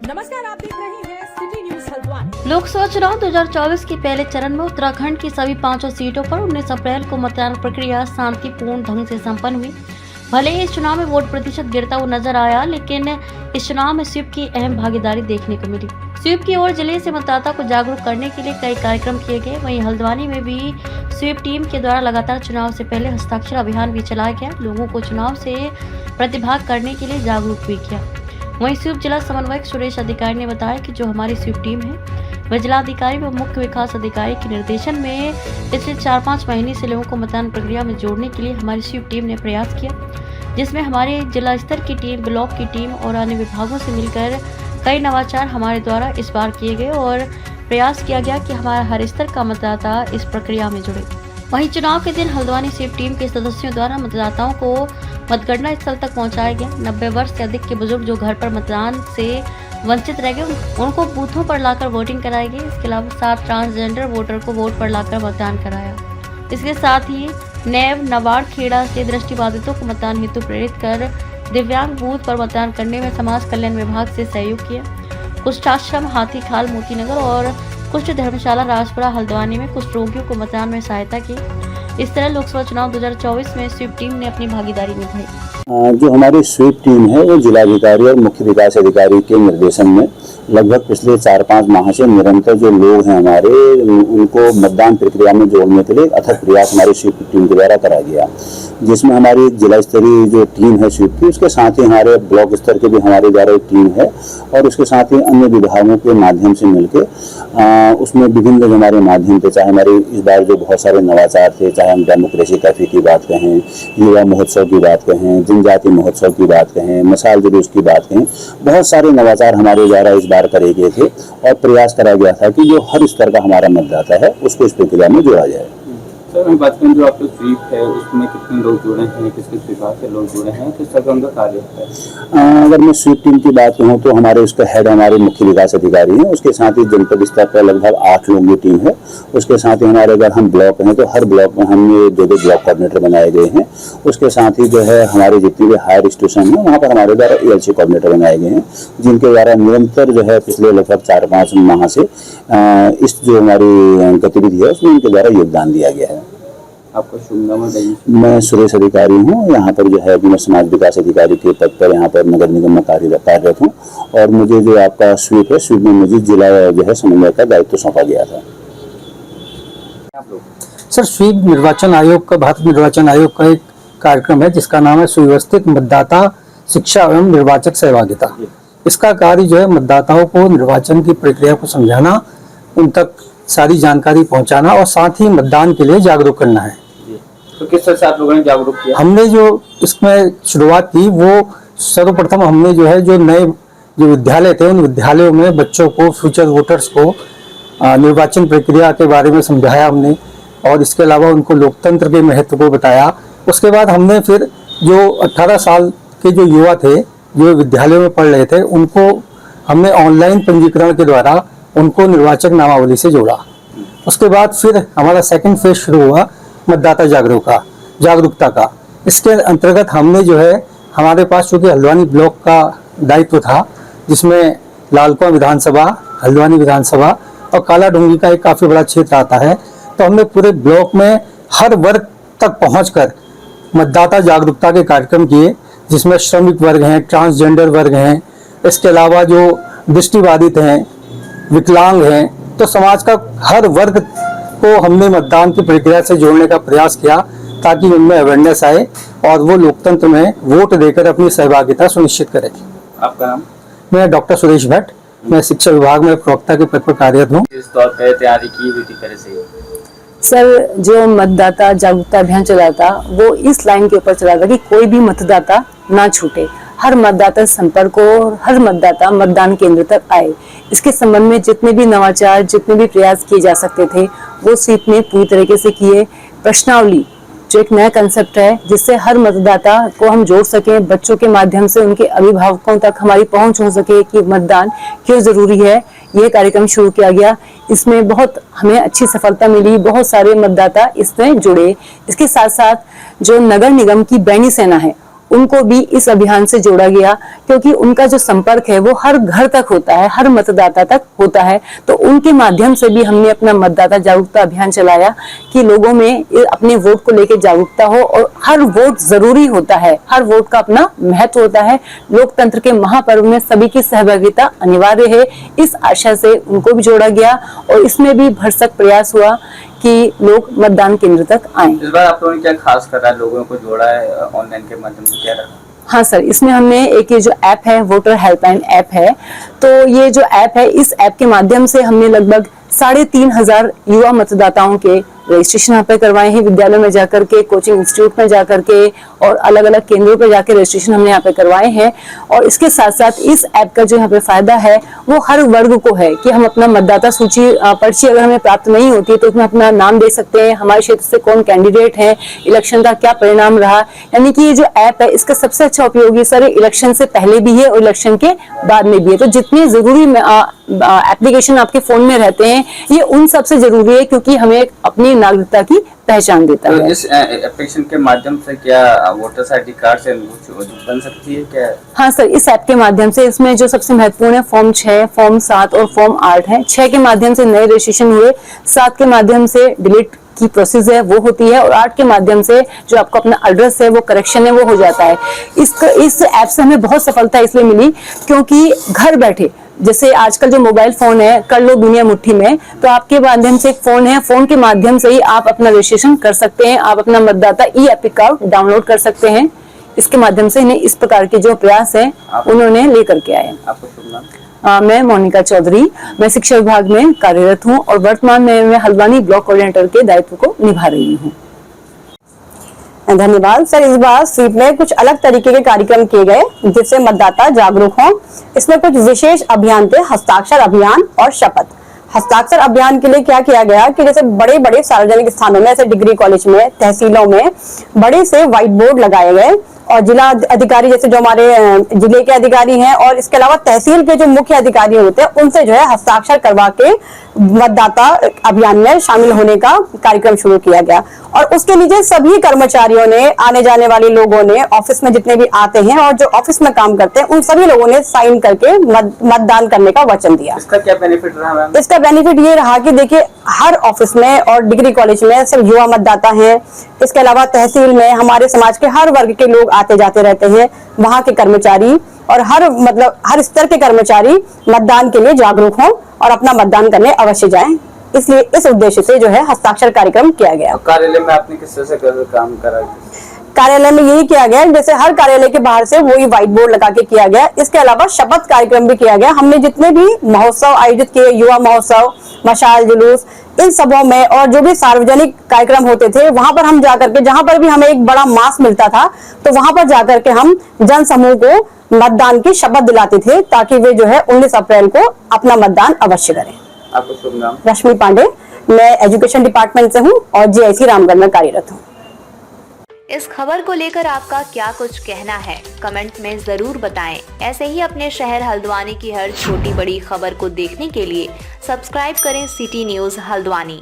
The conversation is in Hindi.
नमस्कार, आप देख रहे हैं सिटी न्यूज हल्द्वानी। लोकसभा चुनाव 2024 के पहले चरण में उत्तराखंड की सभी 5 सीटों पर 19 अप्रैल को मतदान प्रक्रिया शांतिपूर्ण ढंग से संपन्न हुई। भले ही इस चुनाव में वोट प्रतिशत गिरता हुआ नजर आया, लेकिन इस चुनाव में स्वीप की अहम भागीदारी देखने को मिली। स्वीप की ओर जिले से मतदाता को जागरूक करने के लिए कई कार्यक्रम किए गए। वहीं हल्द्वानी में भी स्वीप टीम के द्वारा लगातार चुनाव से पहले हस्ताक्षर अभियान भी चलाया गया। लोगों को चुनाव से प्रतिभाग करने के लिए जागरूक भी किया। वहीं स्वीप जिला समन्वयक सुरेश अधिकारी ने बताया कि जो हमारी स्वीप टीम है वह जिलाधिकारी व मुख्य विकास अधिकारी के निर्देशन में पिछले 4-5 महीने से लोगों को मतदान प्रक्रिया में जोड़ने के लिए हमारी स्वीप टीम ने प्रयास किया, जिसमें हमारे जिला स्तर की टीम, ब्लॉक की टीम और अन्य विभागों से मिलकर कई नवाचार हमारे द्वारा इस बार किए गए और प्रयास किया गया कि हमारा हर स्तर का मतदाता इस प्रक्रिया में जुड़े। वहीं चुनाव के दिन हल्द्वानी स्वीप टीम के सदस्यों द्वारा मतदाताओं को मतगणना स्थल तक पहुंचाया गया। 90 वर्ष से अधिक के बुजुर्ग जो घर पर मतदान से वंचित रह गए उनको बूथों पर लाकर वोटिंग कराई गई। इसके अलावा 7 ट्रांसजेंडर वोटर को वोट पर लाकर मतदान कराया। इसके साथ ही नैव नवाड़ खेड़ा से दृष्टिबाधितों को मतदान हेतु प्रेरित कर दिव्यांग बूथ पर मतदान करने में समाज कल्याण विभाग से सहयोग किया। कुष्ठाश्रम, हाथीखाल, मोतीनगर और कुष्ठ धर्मशाला राजपुरा हल्द्वानी में कुष्ठ रोगियों को मतदान में सहायता की। इस तरह लोकसभा चुनाव 2024 में स्वीप टीम ने अपनी भागीदारी निभाई। जो हमारी स्वीप टीम है वो जिलाधिकारी और मुख्य विकास अधिकारी के निर्देशन में लगभग पिछले 4-5 माह से निरंतर जो लोग हैं हमारे उनको मतदान प्रक्रिया में जोड़ने के लिए अथक प्रयास हमारी स्वीप टीम के द्वारा करा गया, जिसमें हमारी जिला स्तरीय जो टीम है स्वीप की, उसके साथ ही हमारे ब्लॉक स्तर के भी हमारे द्वारा एक टीम है और उसके साथ ही अन्य विभागों के माध्यम से मिलकर उसमें विभिन्न हमारे माध्यम थे, चाहे हमारे इस बार जो बहुत सारे नवाचार थे, चाहे हम डेमोक्रेसी कैफे की बात कहें, युवा महोत्सव की बात कहें, जनजाति महोत्सव की बात कहें, मशाल जुलूस की बात कहें, बहुत सारे नवाचार हमारे द्वारा इस बार करे गए थे और प्रयास करा गया था कि जो हर स्तर का हमारा मतदाता है उसको इस प्रक्रिया में जोड़ा जाए। सर, बात करें जो आपका स्वीप है उसमें कितने लोग जुड़े हैं, किस किस विभाग से लोग जुड़े हैं, किस तरह का उनका कार्य है? अगर मैं स्वीप टीम की बात कहूँ तो हमारे उसका हेड हमारे मुख्य विकास अधिकारी हैं, उसके साथ ही जनपद स्तर पर लगभग 8 लोगों की टीम है। उसके साथ ही हमारे अगर हम ब्लॉक हैं तो हर ब्लॉक में हमने 2 ब्लॉक कोऑर्डिनेटर बनाए गए हैं। उसके साथ ही जो है हमारे जितने भी हायर स्टेशन है वहाँ पर हमारे द्वारा ALC कोऑर्डिनेटर बनाए गए हैं, जिनके द्वारा निरंतर जो है पिछले लगभग 4-5 माह से इस जो हमारी गतिविधि है उसमें उनके द्वारा योगदान दिया गया है। आपका शुभ नाम बताइए। मैं सुरेश अधिकारी हूँ, यहाँ पर जो है मैं समाज विकास अधिकारी के पद पर यहाँ पर नगर निगम में कार्यरत हूँ और मुझे जो आपका स्वीप है, स्वीप में मुझे जिला जो है समन्वय का दायित्व सौंपा गया था। सर, स्वीप निर्वाचन आयोग का, भारत निर्वाचन आयोग का एक कार्यक्रम है जिसका नाम है सुव्यवस्थित मतदाता शिक्षा एवं निर्वाचक सहभागिता। इसका कार्य जो है मतदाताओं को निर्वाचन की प्रक्रिया को समझाना, उन तक सारी जानकारी पहुंचाना और साथ ही मतदान के लिए जागरूक करना है। तो किस तरह से आप लोगों ने जागरूक किया? हमने जो इसमें शुरुआत की वो सर्वप्रथम हमने जो है जो नए जो विद्यालय थे उन विद्यालयों में बच्चों को, फ्यूचर वोटर्स को निर्वाचन प्रक्रिया के बारे में समझाया हमने और इसके अलावा उनको लोकतंत्र के महत्व को बताया। उसके बाद हमने फिर जो 18 साल के जो युवा थे जो विद्यालयों में पढ़ रहे थे उनको हमने ऑनलाइन पंजीकरण के द्वारा उनको निर्वाचक नामावली से जोड़ा। उसके बाद फिर हमारा सेकंड फेज शुरू हुआ मतदाता जागरूकता का। इसके अंतर्गत हमने जो है हमारे पास चूँकि हल्द्वानी ब्लॉक का दायित्व था, जिसमें लालकुआं विधानसभा, हल्द्वानी विधानसभा और काला डूंगी का एक काफ़ी बड़ा क्षेत्र आता है, तो हमने पूरे ब्लॉक में हर वर्ग तक पहुंचकर मतदाता जागरूकता के कार्यक्रम किए, जिसमें श्रमिक वर्ग हैं, ट्रांसजेंडर वर्ग हैं, इसके अलावा जो दृष्टिबाधित हैं, विकलांग हैं, तो समाज का हर वर्ग को हमने मतदान की प्रक्रिया से जोड़ने का प्रयास किया ताकि उनमें अवेयरनेस आए और वो लोकतंत्र में वोट देकर अपनी सहभागिता सुनिश्चित करें। आपका नाम? मैं डॉक्टर सुरेश भट्ट, मैं शिक्षा विभाग में प्रवक्ता के पद पर कार्यरत हूँ। इस तौर पर तैयारी की हुई तरह से सर, जो मतदाता जागरूकता अभियान चला था वो इस लाइन के ऊपर चला था कि कोई भी मतदाता ना छूटे, हर मतदाता संपर्क हो, हर मतदाता मतदान केंद्र तक आए। इसके संबंध में जितने भी नवाचार, जितने भी प्रयास किए जा सकते थे वो स्वीप ने पूरी तरीके से किए। प्रश्नावली जो एक नया कंसेप्ट है जिससे हर मतदाता को हम जोड़ सकें, बच्चों के माध्यम से उनके अभिभावकों तक हमारी पहुंच हो सके कि मतदान क्यों जरूरी है, ये कार्यक्रम शुरू किया गया। इसमें बहुत हमें अच्छी सफलता मिली, बहुत सारे मतदाता इसमें जुड़े। इसके साथ साथ जो नगर निगम की बैनी सेना है उनको भी इस अभियान से जोड़ा गया, क्योंकि उनका जो संपर्क है वो हर घर तक होता है, हर मतदाता तक होता है। तो उनके माध्यम से भी हमने अपना मतदाता जागरूकता अभियान चलाया कि लोगों में अपने वोट को लेकर जागरूकता हो, और हर वोट जरूरी होता है, हर वोट का अपना महत्व होता है। लोकतंत्र के महापर्व में सभी की सहभागिता अनिवार्य है, इस आशा से उनको भी जोड़ा गया और इसमें भी भरसक प्रयास हुआ कि लोग मतदान केंद्र तक आए। इस बार आप लोगों ने क्या खास करा, लोगों को जोड़ा है ऑनलाइन के माध्यम से, क्या रहा? हाँ सर, इसमें हमने एक ये जो ऐप है, वोटर हेल्पलाइन ऐप है, तो ये जो ऐप है, इस ऐप के माध्यम से हमने लगभग 3,500 युवा मतदाताओं के रजिस्ट्रेशन यहाँ पे करवाए हैं, विद्यालय में जाकर के, कोचिंग इंस्टीट्यूट में जाकर के और अलग अलग केंद्रों पर जाकर रजिस्ट्रेशन हमने यहाँ पे करवाए हैं। और इसके साथ साथ इस ऐप का जो यहाँ पे फायदा है वो हर वर्ग को है कि हम अपना मतदाता सूची पर्ची अगर हमें प्राप्त नहीं होती तो उसमें अपना नाम दे सकते हैं, हमारे क्षेत्र से कौन कैंडिडेट है, इलेक्शन का क्या परिणाम रहा। यानी कि ये जो ऐप है इसका सबसे अच्छा उपयोगी सर इलेक्शन से पहले भी है और इलेक्शन के बाद में भी है। तो जितने जरूरी एप्लीकेशन आपके फोन में रहते हैं ये उन सबसे जरूरी है, क्योंकि हमें अपनी नागरिकता की पहचान देता है। इस एप्लीकेशन के माध्यम से क्या वोटर आईडी कार्ड से बन सकती है क्या? हाँ सर, इस ऐप के माध्यम से इसमें जो सबसे महत्वपूर्ण है फॉर्म 6, फॉर्म 7 और फॉर्म 8 है। 6 के माध्यम से नए रजिस्ट्रेशन हुए, 7 के माध्यम से डिलीट की प्रोसेस है वो होती है और 8 के माध्यम से जो आपका अपना एड्रेस है वो करेक्शन है वो हो जाता है। इस ऐप से हमें बहुत सफलता इसलिए मिली क्योंकि घर बैठे, जैसे आजकल जो मोबाइल फोन है, कर लो दुनिया मुट्ठी में, तो आपके माध्यम से एक फोन है, फोन के माध्यम से ही आप अपना रजिस्ट्रेशन कर सकते हैं, आप अपना मतदाता ई-एपिक कार्ड डाउनलोड कर सकते हैं। इसके माध्यम से इन्हें इस प्रकार के जो प्रयास है उन्होंने लेकर के आए। आपको शुभ नाम? मैं मोनिका चौधरी, मैं शिक्षा विभाग में कार्यरत हूँ और वर्तमान में मैं हल्द्वानी ब्लॉक कोऑर्डिनेटर के दायित्व को निभा रही हूँ। धन्यवाद सर। इस बार स्वीप में कुछ अलग तरीके के कार्यक्रम किए गए जिससे मतदाता जागरूक हों। इसमें कुछ विशेष अभियान थे, हस्ताक्षर अभियान और शपथ। हस्ताक्षर अभियान के लिए क्या किया गया कि जैसे बड़े बड़े सार्वजनिक स्थानों में, जैसे डिग्री कॉलेज में, तहसीलों में बड़े से व्हाइट बोर्ड लगाए गए और जिला अधिकारी जैसे जो हमारे जिले के अधिकारी हैं और इसके अलावा तहसील के जो मुख्य अधिकारी होते हैं उनसे जो है हस्ताक्षर करवा के मतदाता अभियान में शामिल होने का कार्यक्रम शुरू किया गया। और उसके नीचे सभी कर्मचारियों ने, आने जाने वाले लोगों ने, ऑफिस में जितने भी आते हैं और जो ऑफिस में काम करते हैं उन सभी लोगों ने साइन करके मतदान करने का वचन दिया। इसका क्या बेनिफिट रहा मैम? इसका बेनिफिट ये रहा कि देखिए हर ऑफिस में और डिग्री कॉलेज में सब युवा मतदाता हैं, इसके अलावा तहसील में हमारे समाज के हर वर्ग के लोग आते जाते रहते हैं, वहां के कर्मचारी और हर स्तर के कर्मचारी मतदान के लिए जागरूक हों और अपना मतदान करने अवश्य जाएं। इसलिए इस उद्देश्य से जो है हस्ताक्षर कार्यक्रम किया गया। कार्यालय में आपने किस तरह से काम करा? कार्यालय में यही किया गया, जैसे हर कार्यालय के बाहर से वही व्हाइट बोर्ड लगा के किया गया। इसके अलावा शपथ कार्यक्रम भी किया गया। हमने जितने भी महोत्सव आयोजित किए, युवा महोत्सव, मशाल जुलूस, इन सबों में और जो भी सार्वजनिक कार्यक्रम होते थे वहां पर हम जाकर के, जहां पर भी हमें एक बड़ा मास मिलता था तो वहां पर जाकर के हम जन समूह को मतदान की शपथ दिलाते थे ताकि वे जो है 19 अप्रैल को अपना मतदान अवश्य करें। आपको शुभ नाम? रश्मि पांडे, मैं एजुकेशन डिपार्टमेंट से हूँ और जीआईसी रामगढ़ में कार्यरत हूँ। इस खबर को लेकर आपका क्या कुछ कहना है, कमेंट में जरूर बताएं। ऐसे ही अपने शहर हल्द्वानी की हर छोटी बड़ी खबर को देखने के लिए सब्सक्राइब करें सिटी न्यूज़ हल्द्वानी।